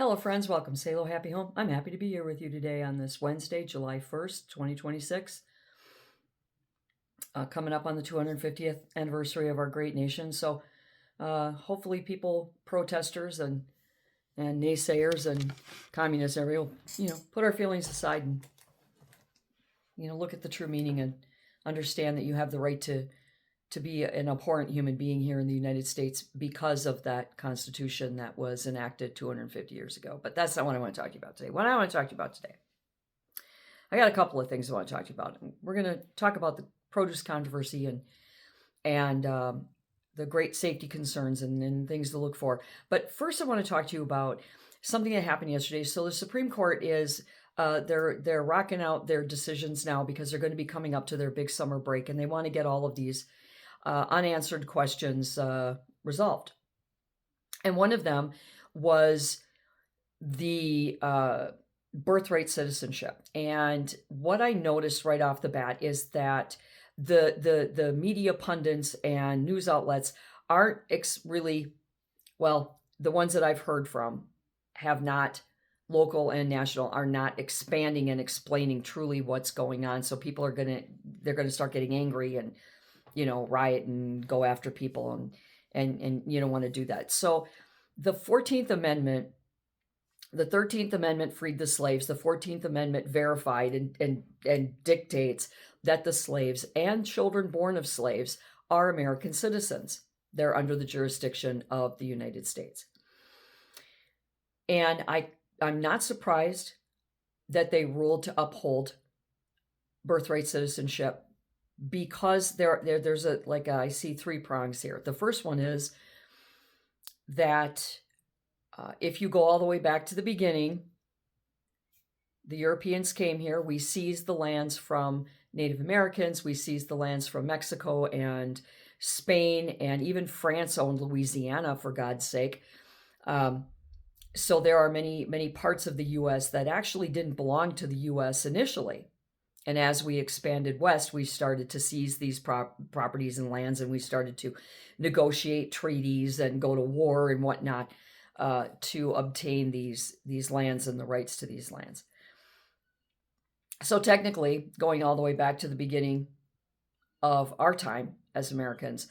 Hello, friends. Welcome. Say hello, happy home. I'm happy to be here with you today on this Wednesday, July 1st, 2026. Coming up on the 250th anniversary of our great nation. So hopefully people, protesters and naysayers and communists, everybody will, put our feelings aside and, look at the true meaning and understand that you have the right to be an abhorrent human being here in the United States because of that Constitution that was enacted 250 years ago. But that's not what I want to talk to you about today. What I want to talk to you about today, I got a couple of things I want to talk to you about. We're going to talk about the produce controversy and the great safety concerns and things to look for. But first, I want to talk to you about something that happened yesterday. So the Supreme Court is they're rocking out their decisions now because they're going to be coming up to their big summer break, and they want to get all of these unanswered questions resolved. And one of them was the birthright citizenship. And what I noticed right off the bat is that the media pundits and news outlets aren't really, well, the ones that I've heard from have not, local and national, are not expanding and explaining truly what's going on. So people are they're gonna start getting angry and riot and go after people, and you don't want to do that. So the 14th Amendment, the 13th Amendment freed the slaves. The 14th Amendment verified and dictates that the slaves and children born of slaves are American citizens. They're under the jurisdiction of the United States. And I'm not surprised that they ruled to uphold birthright citizenship, because there's I see three prongs here. The first one is that if you go all the way back to the beginning, the Europeans came here. We seized the lands from Native Americans. We seized the lands from Mexico and Spain, and even France owned Louisiana, for God's sake. So there are many parts of the U.S. that actually didn't belong to the U.S. initially. And as we expanded west, we started to seize these properties and lands, and we started to negotiate treaties and go to war and whatnot to obtain these lands and the rights to these lands. So technically, going all the way back to the beginning of our time as Americans,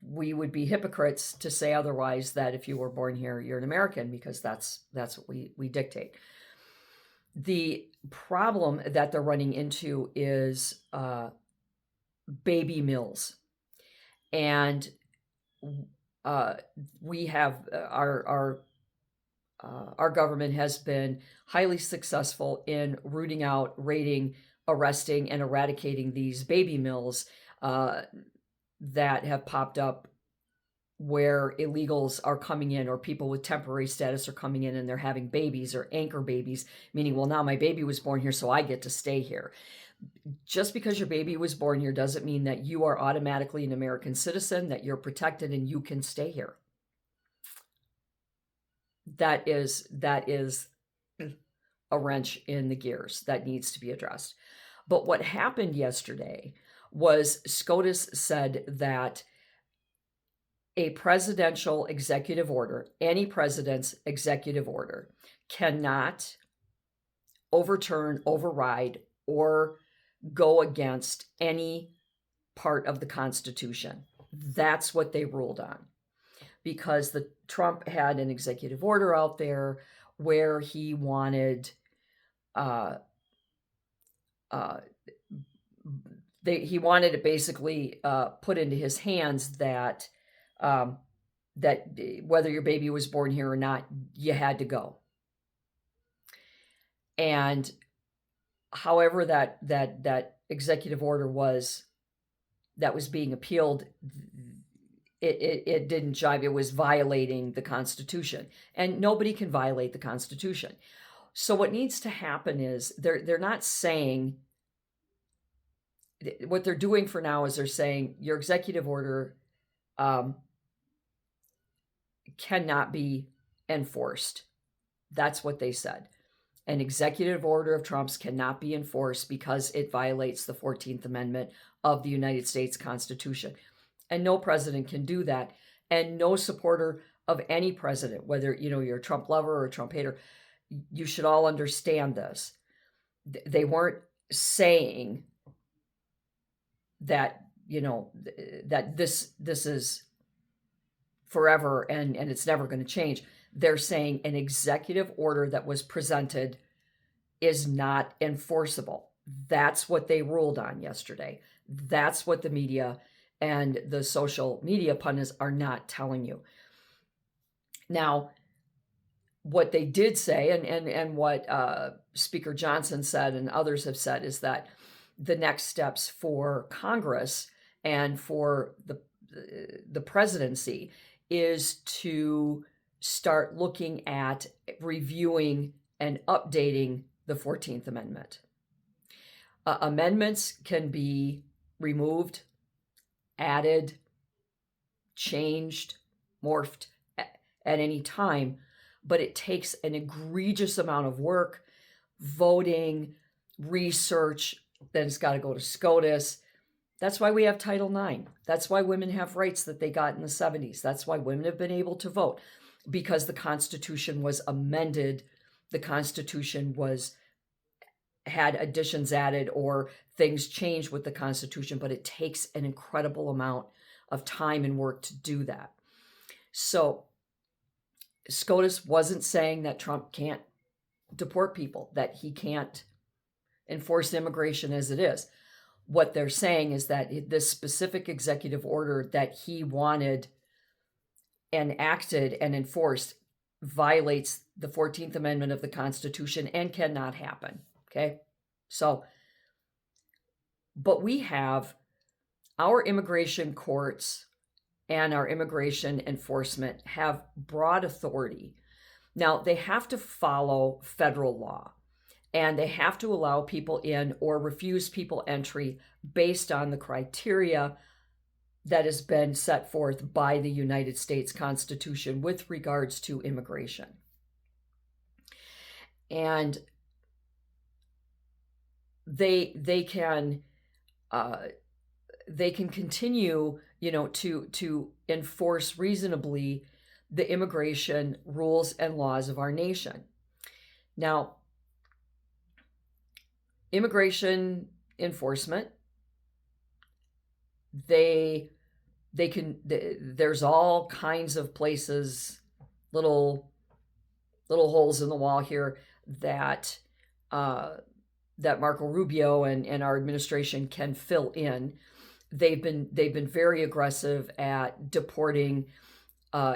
we would be hypocrites to say otherwise, that if you were born here, you're an American, because that's what we dictate. The problem that they're running into is baby mills, and we have our government has been highly successful in rooting out, raiding, arresting, and eradicating these baby mills that have popped up, where illegals are coming in, or people with temporary status are coming in, and they're having babies, or anchor babies, meaning, well, now my baby was born here, so I get to stay here. Just because your baby was born here doesn't mean that you are automatically an American citizen, that you're protected and you can stay here. That is a wrench in the gears that needs to be addressed. But what happened yesterday was Scotus said that a presidential executive order, any president's executive order, cannot overturn, override, or go against any part of the Constitution. That's what they ruled on, because Trump had an executive order out there where he wanted he wanted it basically put into his hands that that whether your baby was born here or not, you had to go. And however that executive order was being appealed, it didn't jive. It was violating the Constitution, and nobody can violate the Constitution. So what needs to happen is they're not saying, what they're doing for now is they're saying your executive order cannot be enforced. That's what they said. An executive order of Trump's cannot be enforced because it violates the 14th Amendment of the United States Constitution. And no president can do that. And no supporter of any president, whether you're a Trump lover or a Trump hater. You should all understand this. They weren't saying that that this is forever and it's never going to change. They're saying an executive order that was presented is not enforceable. That's what they ruled on yesterday. That's what the media and the social media pundits are not telling you. Now, what they did say, and what Speaker Johnson said and others have said, is that the next steps for Congress and for the presidency is to start looking at reviewing and updating the 14th Amendment. Amendments can be removed, added, changed, morphed at any time, but it takes an egregious amount of work, voting, research. Then it's got to go to Scotus. That's why we have Title IX. That's why women have rights that they got in the 70s. That's why women have been able to vote, because the Constitution was amended. The Constitution had additions added or things changed with the Constitution, but it takes an incredible amount of time and work to do that. So Scotus wasn't saying that Trump can't deport people, that he can't enforce immigration as it is. What they're saying is that this specific executive order that he wanted enacted and enforced violates the 14th Amendment of the Constitution and cannot happen. Okay? So, but we have our immigration courts and our immigration enforcement have broad authority. Now, they have to follow federal law, and they have to allow people in or refuse people entry based on the criteria that has been set forth by the United States Constitution with regards to immigration. And they can continue, to enforce reasonably the immigration rules and laws of our nation. Now, immigration enforcement, there's all kinds of places, little holes in the wall here that Marco Rubio and our administration can fill in. They've been very aggressive at deporting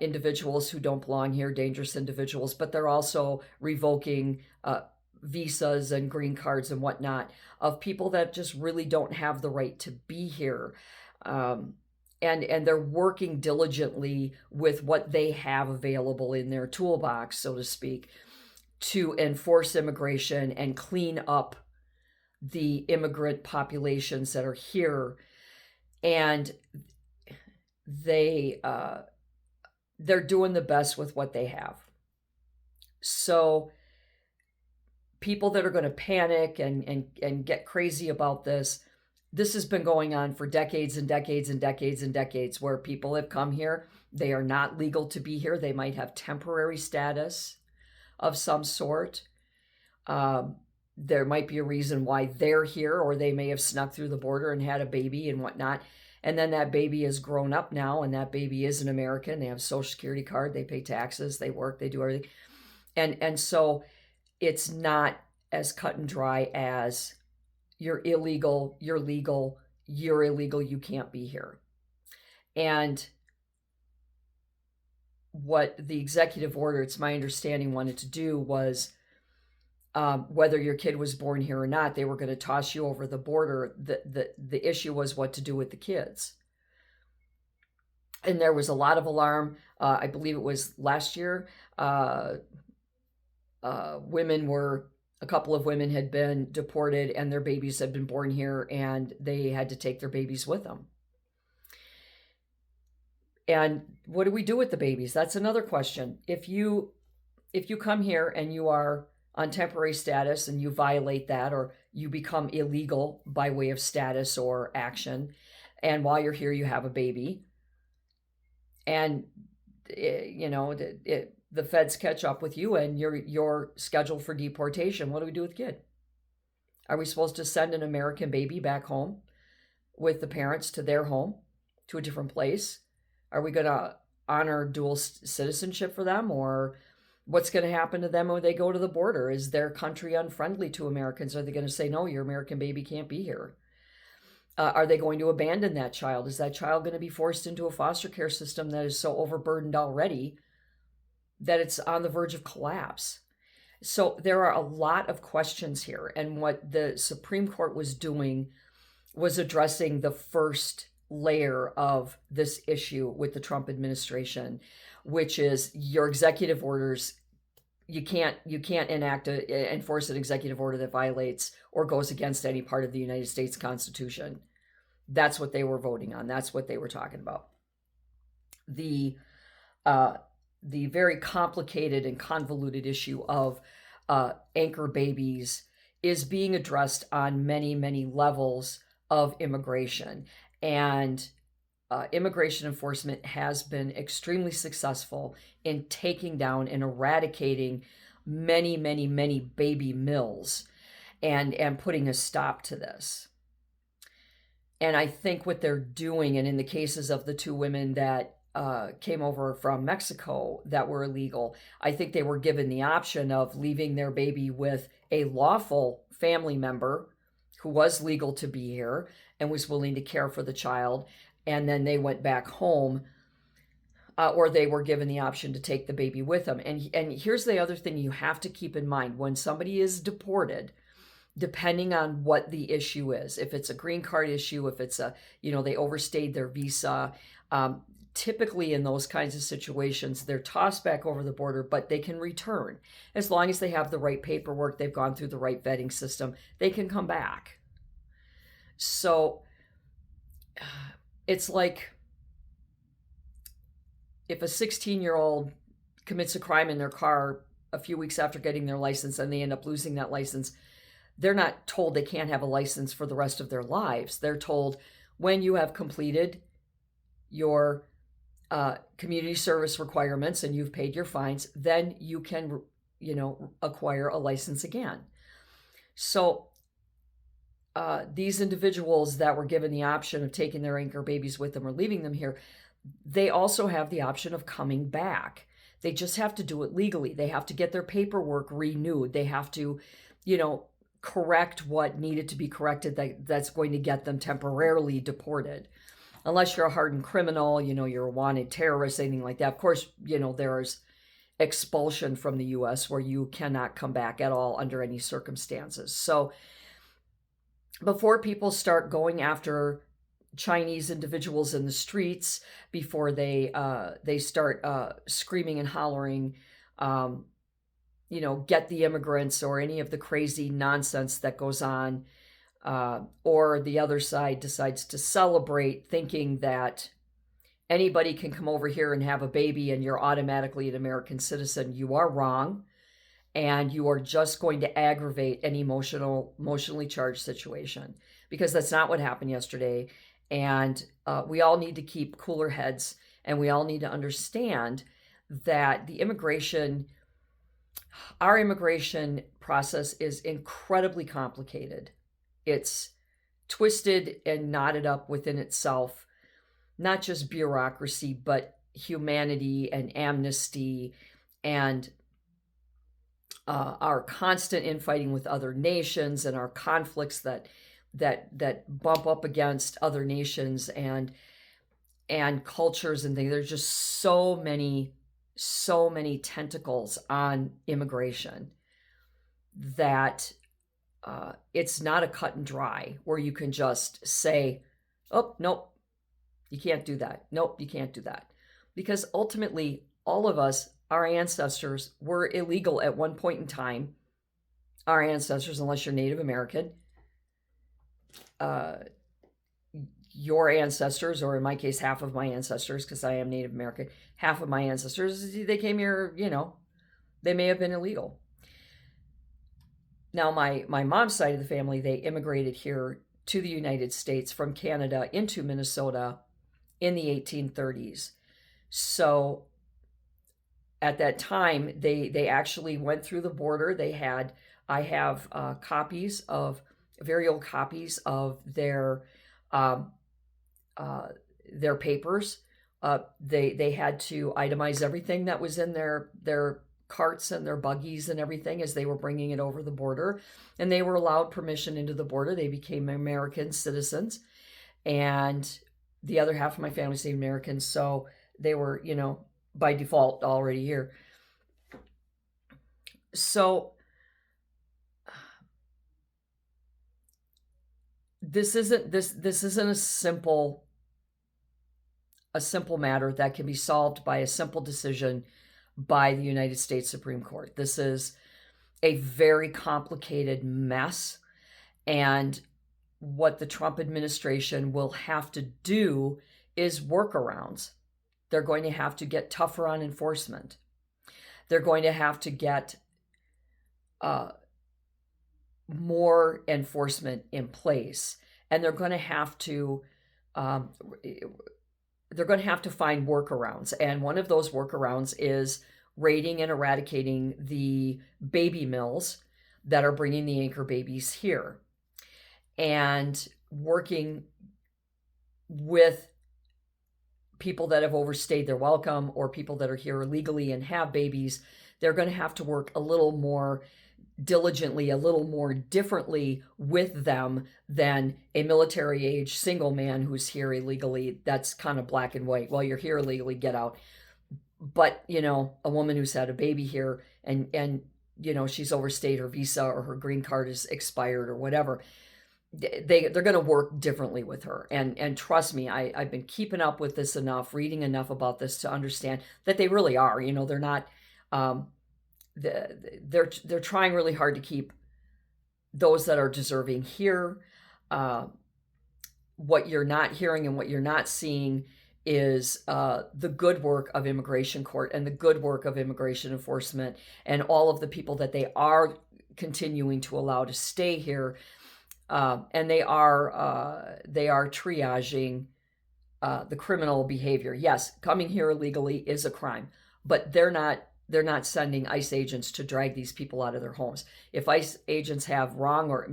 individuals who don't belong here, dangerous individuals, but they're also revoking visas and green cards and whatnot of people that just really don't have the right to be here. And they're working diligently with what they have available in their toolbox, so to speak, to enforce immigration and clean up the immigrant populations that are here. And they're doing the best with what they have. So people that are going to panic and get crazy about this has been going on for decades and decades and decades and decades, where people have come here. They are not legal to be here. They might have temporary status of some sort. There might be a reason why they're here, or they may have snuck through the border and had a baby and whatnot. And then that baby is grown up now, and that baby is an American. They have a Social Security card. They pay taxes. They work. They do everything. And so it's not as cut and dry as you're illegal, you're legal, you're illegal, you can't be here. And what the executive order, it's my understanding, wanted to do was, whether your kid was born here or not, they were going to toss you over the border. The issue was what to do with the kids. And there was a lot of alarm. I believe it was last year. A couple of women had been deported and their babies had been born here, and they had to take their babies with them. And what do we do with the babies? That's another question. If you come here and you are on temporary status and you violate that, or you become illegal by way of status or action, and while you're here you have a baby, and the feds catch up with you and you're scheduled for deportation. What do we do with the kid? Are we supposed to send an American baby back home with the parents to their home, to a different place? Are we going to honor dual citizenship for them, or what's going to happen to them when they go to the border? Is their country unfriendly to Americans? Are they going to say, no, your American baby can't be here? Are they going to abandon that child? Is that child going to be forced into a foster care system that is so overburdened already that it's on the verge of collapse? So there are a lot of questions here. And what the Supreme Court was doing was addressing the first layer of this issue with the Trump administration, which is your executive orders. You can't enforce an executive order that violates or goes against any part of the United States Constitution. That's what they were voting on. That's what they were talking about. The very complicated and convoluted issue of anchor babies is being addressed on many, many levels of immigration. And immigration enforcement has been extremely successful in taking down and eradicating many, many, many baby mills and putting a stop to this. And I think what they're doing, and in the cases of the two women that came over from Mexico that were illegal, I think they were given the option of leaving their baby with a lawful family member who was legal to be here and was willing to care for the child, and then they went back home, or they were given the option to take the baby with them. And here's the other thing you have to keep in mind. When somebody is deported, depending on what the issue is, if it's a green card issue, if it's they overstayed their visa, typically in those kinds of situations, they're tossed back over the border, but they can return. As long as they have the right paperwork, they've gone through the right vetting system, they can come back. So it's like if a 16-year-old commits a crime in their car a few weeks after getting their license and they end up losing that license, they're not told they can't have a license for the rest of their lives. They're told, when you have completed your community service requirements and you've paid your fines, then you can, acquire a license again. So these individuals that were given the option of taking their anchor babies with them or leaving them here, they also have the option of coming back. They just have to do it legally. They have to get their paperwork renewed. They have to, correct what needed to be corrected that's going to get them temporarily deported. Unless you're a hardened criminal, you're a wanted terrorist, anything like that. Of course, there's expulsion from the U.S. where you cannot come back at all under any circumstances. So before people start going after Chinese individuals in the streets, before they start screaming and hollering, get the immigrants, or any of the crazy nonsense that goes on, or the other side decides to celebrate thinking that anybody can come over here and have a baby and you're automatically an American citizen, you are wrong. And you are just going to aggravate an emotionally charged situation, because that's not what happened yesterday. And we all need to keep cooler heads, and we all need to understand that our immigration process is incredibly complicated. It's twisted and knotted up within itself, not just bureaucracy, but humanity and amnesty and our constant infighting with other nations, and our conflicts that bump up against other nations and cultures and things. There's just so many tentacles on immigration that it's not a cut and dry where you can just say, oh, nope, you can't do that. Nope, you can't do that. Because ultimately, all of us, our ancestors, were illegal at one point in time. Our ancestors, unless you're Native American, your ancestors, or in my case, half of my ancestors, because I am Native American, half of my ancestors, they came here, they may have been illegal. Now, my mom's side of the family, they immigrated here to the United States from Canada into Minnesota in the 1830s. So at that time, they actually went through the border. I have very old copies of um, their papers. They had to itemize everything that was in their carts and their buggies and everything as they were bringing it over the border, and they were allowed permission into the border. They became American citizens, and the other half of my family stayed Americans, so they were, by default already here. So this isn't a simple matter that can be solved by a simple decision by the United States Supreme Court. This is a very complicated mess, and what the Trump administration will have to do is workarounds. They're going to have to get tougher on enforcement. They're going to have to get more enforcement in place, and they're going to have to find workarounds. And one of those workarounds is raiding and eradicating the baby mills that are bringing the anchor babies here, and working with people that have overstayed their welcome or people that are here illegally and have babies. They're going to have to work a little more diligently, a little more differently with them than a military age single man who's here illegally. That's kind of black and white. Well, you're here illegally, get out. But, a woman who's had a baby here and she's overstayed her visa or her green card is expired or whatever, they're going to work differently with her. And trust me, I've been keeping up with this enough, reading enough about this to understand that they really are. They're not. They're trying really hard to keep those that are deserving here. What you're not hearing and what you're not seeing is the good work of immigration court and the good work of immigration enforcement and all of the people that they are continuing to allow to stay here. And they are triaging the criminal behavior. Yes, coming here illegally is a crime, but they're not sending ICE agents to drag these people out of their homes. If ICE agents have wrong or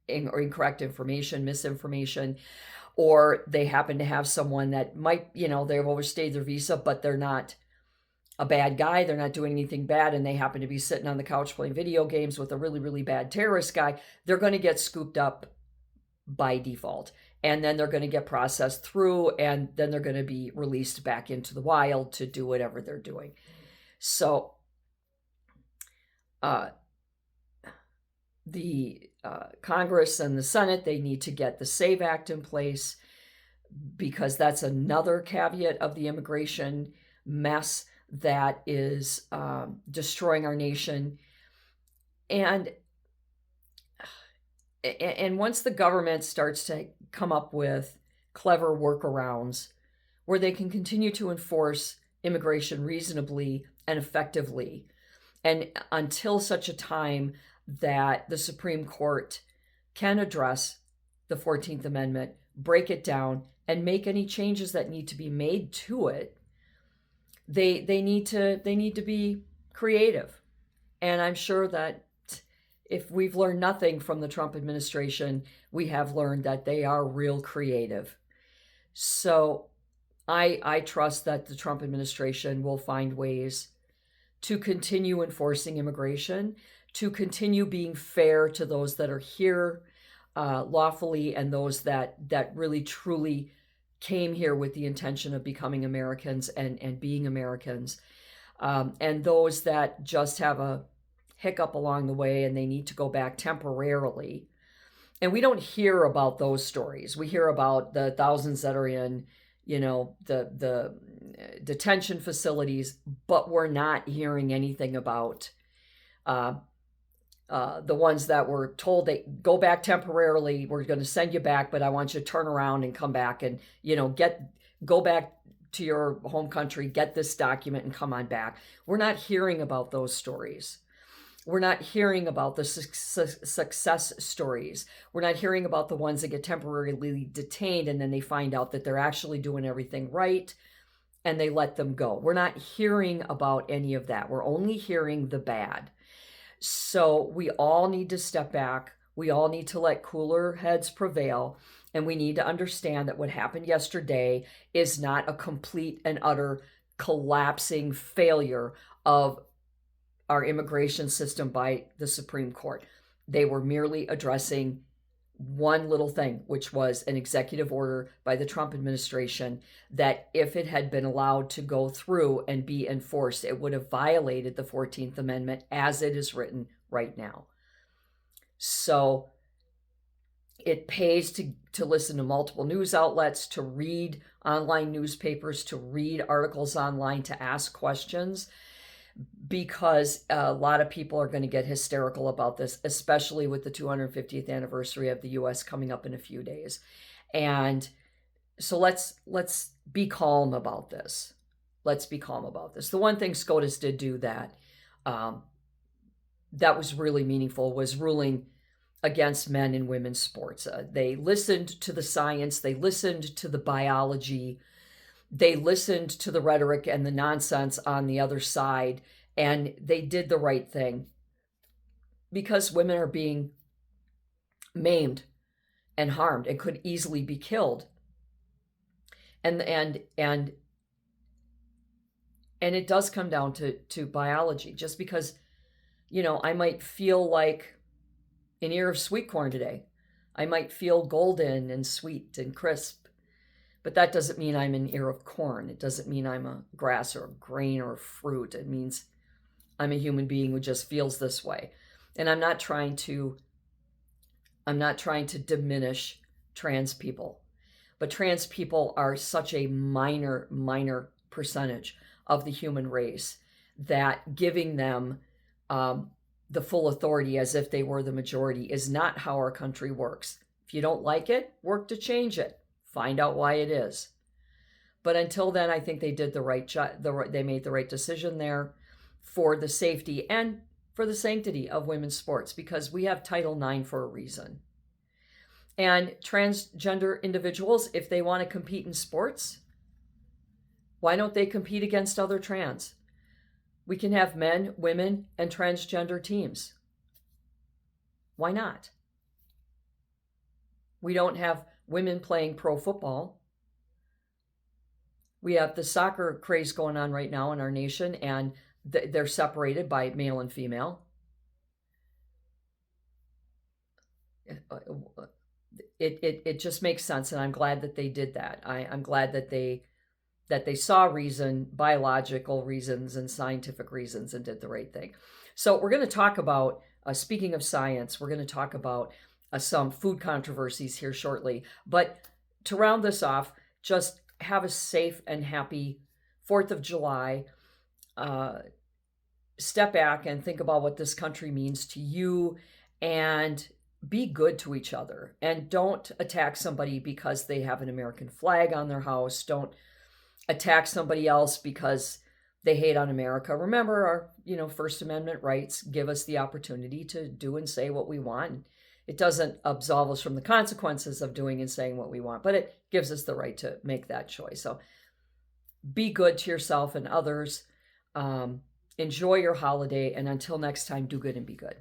incorrect information, misinformation, or they happen to have someone that might, they've overstayed their visa, but they're not a bad guy, they're not doing anything bad, and they happen to be sitting on the couch playing video games with a really, really bad terrorist guy, they're going to get scooped up by default. And then they're going to get processed through, and then they're going to be released back into the wild to do whatever they're doing. So the Congress and the Senate, they need to get the SAVE Act in place, because that's another caveat of the immigration mess that is destroying our nation. And once the government starts to come up with clever workarounds where they can continue to enforce immigration reasonably and effectively, and until such a time that the Supreme Court can address the 14th Amendment, break it down, and make any changes that need to be made to it, they need to be creative. And I'm sure that if we've learned nothing from the Trump administration, we have learned that they are real creative. So I trust that the Trump administration will find ways to continue enforcing immigration, to continue being fair to those that are here lawfully and those that really truly came here with the intention of becoming Americans and being Americans, and those that just have a hiccup along the way and they need to go back temporarily. And we don't hear about those stories. We hear about the thousands that are in, the detention facilities, but we're not hearing anything about the ones that were told they go back temporarily. We're going to send you back, but I want you to turn around and come back and, go back to your home country, get this document and come on back. We're not hearing about those stories. We're not hearing about the success stories. We're not hearing about the ones that get temporarily detained and then they find out that they're actually doing everything right and they let them go. We're not hearing about any of that. We're only hearing the bad. So we all need to step back. We all need to let cooler heads prevail. And we need to understand that what happened yesterday is not a complete and utter collapsing failure of our immigration system by the Supreme Court. They were merely addressing one little thing, which was an executive order by the Trump administration that if it had been allowed to go through and be enforced, it would have violated the 14th Amendment as it is written right now. So it pays to listen to multiple news outlets, to read online newspapers, to read articles online, to ask questions, because a lot of people are going to get hysterical about this, especially with the 250th anniversary of the U.S. coming up in a few days. And so let's be calm about this. Let's be calm about this. The one thing Scotus did do that was really meaningful was ruling against men and women's sports. They listened to the science. They listened to the biology. They listened to the rhetoric and the nonsense on the other side, and they did the right thing, because women are being maimed and harmed and could easily be killed. And it does come down to biology. Just because, I might feel like an ear of sweet corn today. I might feel golden and sweet and crisp. But that doesn't mean I'm an ear of corn. It doesn't mean I'm a grass or a grain or a fruit. It means I'm a human being who just feels this way. And I'm not trying to diminish trans people. But trans people are such a minor percentage of the human race that giving them the full authority as if they were the majority is not how our country works. If you don't like it, work to change it. Find out why it is. But until then, I think they did they made the right decision there for the safety and for the sanctity of women's sports, because we have Title IX for a reason. And transgender individuals, if they want to compete in sports, why don't they compete against other trans? We can have men, women, and transgender teams. Why not? We don't have women playing pro football. We have the soccer craze going on right now in our nation, and they're separated by male and female. It just makes sense, and I'm glad that they did that. I'm glad that they saw reason, biological reasons and scientific reasons, and did the right thing. So we're going to talk about, speaking of science, we're going to talk about some food controversies here shortly. But to round this off, just have a safe and happy 4th of July. Step back and think about what this country means to you, and be good to each other. And don't attack somebody because they have an American flag on their house. Don't attack somebody else because they hate on America. Remember, our First Amendment rights give us the opportunity to do and say what we want. It doesn't absolve us from the consequences of doing and saying what we want, but it gives us the right to make that choice. So be good to yourself and others. Enjoy your holiday, and until next time, do good and be good.